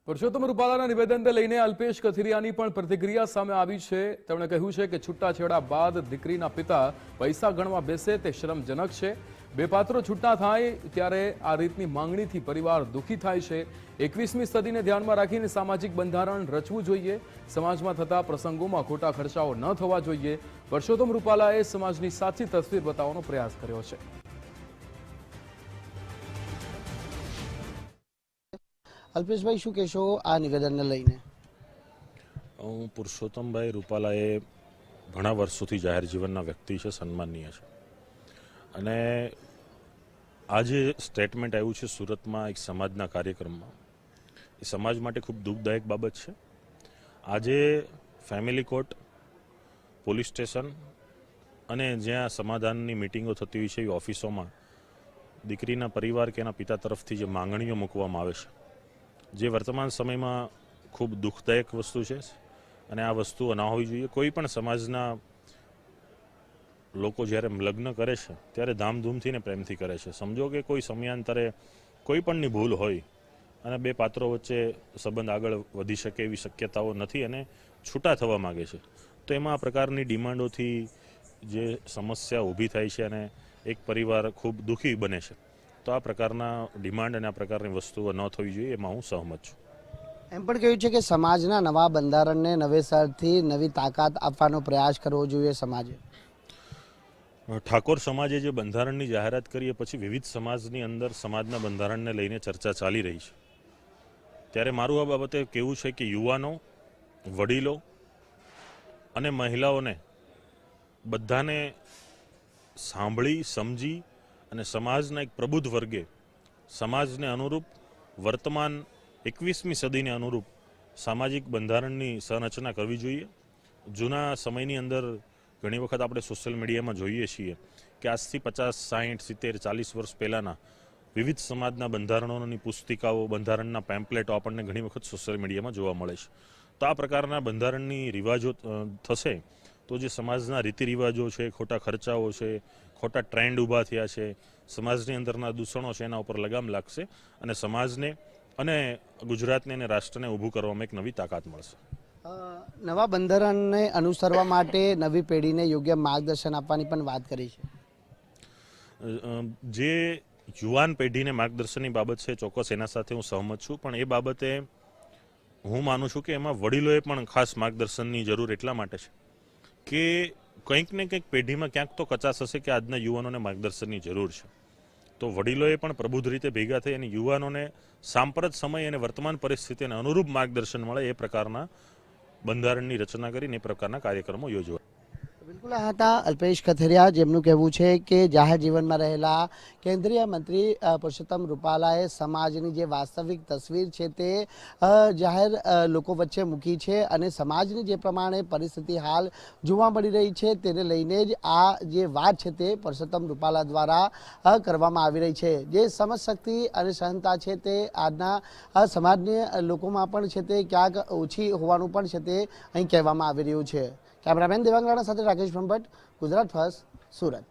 પરસોત્તમ રૂપાલાના નિવેદનને લઈને અલ્પેશ કથિરિયાની પણ પ્રતિક્રિયા સામે આવી છે। તેમણે કહ્યું છે કે છૂટાછેડા બાદ દીકરીના પિતા પૈસા ગણવા બેસે તે શરમજનક છે। બે પાત્રો છૂટા થાય ત્યારે આ રીતની માંગણીથી પરિવાર દુઃખી થાય છે। 21મી સદીને ધ્યાનમાં રાખીને સામાજિક બંધારણ રચવું જોઈએ। સમાજમાં થતા પ્રસંગોમાં ખોટા ખર્ચાઓ ન થવા જોઈએ। પરસોત્તમ રૂપાલાએ સમાજની સાચી તસવીર બતાવવાનો પ્રયાસ કર્યો છે। અલ્પેશભાઈ, શું કહેશો આ નિવેદનને લઈને? હું પુરુષોત્તમભાઈ રૂપાલાએ ઘણા વર્ષોથી જાહેર જીવનના વ્યક્તિ છે, સન્માનીય છે, અને આજે સ્ટેટમેન્ટ આવ્યું છે સુરતમાં એક સમાજના કાર્યક્રમમાં, એ સમાજ માટે ખૂબ દુઃખદાયક બાબત છે। આજે ફેમિલી કોર્ટ, પોલીસ સ્ટેશન અને જ્યાં સમાધાનની મિટિંગો થતી હોય છે એ ઓફિસોમાં દીકરીના પરિવાર કે એના પિતા તરફથી જે માંગણીઓ મૂકવામાં આવે છે, જે વર્તમાન સમયમાં ખૂબ દુઃખદાયક વસ્તુ છે અને આ વસ્તુઓ ના હોવી જોઈએ। કોઈ પણ સમાજના લોકો જ્યારે લગ્ન કરે છે ત્યારે ધામધૂમથી ને પ્રેમથી કરે છે। સમજો કે કોઈ સમયાંતરે કોઈ પણની ભૂલ હોય અને બે પાત્રો વચ્ચે સંબંધ આગળ વધી શકે એવી શક્યતાઓ નથી અને છૂટા થવા માગે છે, તો એમાં આ પ્રકારની ડિમાન્ડોથી જે સમસ્યા ઊભી થાય છે અને એક પરિવાર ખૂબ દુઃખી બને છે, તો આ પ્રકારના ડિમાન્ડ અને આ પ્રકારની વસ્તુઓ ન થવી જોઈએ, એમાં હું સહમત છું। એમ પણ કહ્યું છે કે સમાજના નવા બંધારણને નવેસરથી નવી તાકાત આપવાનો પ્રયાસ કરવો જોઈએ સમાજે। ઠાકોર સમાજે જે બંધારણની જાહેરાત કરી પછી વિવિધ સમાજની અંદર સમાજના બંધારણને લઈને ચર્ચા ચાલી રહી છે, ત્યારે મારું આ બાબતે કહેવું છે કે યુવાનો, વડીલો અને મહિલાઓને બધાને સાંભળી સમજી અને સમાજના એક પ્રબુદ્ધ વર્ગે સમાજને અનુરૂપ વર્તમાન 21મી સદીને અનુરૂપ સામાજિક બંધારણની સંરચના કરવી જોઈએ। જૂના સમયની અંદર ઘણી વખત આપણે સોશિયલ મીડિયામાં જોઈએ છીએ કે આજથી 50, 60, 70, 40 વર્ષ પહેલાંના વિવિધ સમાજના બંધારણોની પુસ્તિકાઓ, બંધારણના પેમ્પલેટો આપણને ઘણી વખત સોશિયલ મીડિયામાં જોવા મળે છે। તો આ પ્રકારના બંધારણની રિવાજો થશે તો જે સમાજના રીતિ રિવાજો છે, ખોટા ખર્ચાઓ છે, ખોટા ટ્રેન્ડ ઊભા થયા છે, સમાજની અંદરના દૂષણો છે, એના ઉપર લગામ લાગશે અને સમાજને અને ગુજરાતને અને રાષ્ટ્રને ઊભું કરવામાં એક નવી તાકાત મળશે। નવા બંધારણને અનુસરવા માટે નવી પેઢીને યોગ્ય માર્ગદર્શન આપવાની પણ વાત કરી છે। જે યુવાન પેઢીને માર્ગદર્શનની બાબત છે, ચોક્કસ એના સાથે હું સહમત છું, પણ એ બાબતે હું માનું છું કે એમાં વડીલોએ પણ ખાસ માર્ગદર્શનની જરૂર એટલા માટે છે કે કંઈક ને કંઈક પેઢીમાં ક્યાંક તો કચાશ હશે કે આજના યુવાનોને માર્ગદર્શનની જરૂર છે, તો વડીલોએ પણ પ્રબુદ્ધ રીતે ભેગા થઈ અને યુવાનોને સાંપ્રત સમય અને વર્તમાન પરિસ્થિતિને અનુરૂપ માર્ગદર્શન મળે એ પ્રકારના બંધારણની રચના કરીને એ પ્રકારના કાર્યક્રમો યોજવા। બિલકુલ, આ હતા અલ્પેશ કથિરિયા, જેમનું કહેવું છે કે જાહેર જીવનમાં રહેલા કેન્દ્રીય મંત્રી પરસોત્તમ રૂપાલાએ સમાજની જે વાસ્તવિક તસવીર છે તે જાહેર લોકો વચ્ચે મૂકી છે અને સમાજની જે પ્રમાણે પરિસ્થિતિ હાલ જોવા મળી રહી છે તેને લઈને જ આ જે વાત છે તે પરસોત્તમ રૂપાલા દ્વારા કરવામાં આવી રહી છે। જે સમજશક્તિ અને સહનતા છે તે આજના સમાજના લોકોમાં પણ છે તે ક્યાંક ઓછી હોવાનું પણ છે તે અહીં કહેવામાં આવી રહ્યું છે। કેમેરામેન દેવાંગ રાણા સાથે રાકેશ ભટ્ટ, ગુજરાત ફર્સ્ટ, સુરત।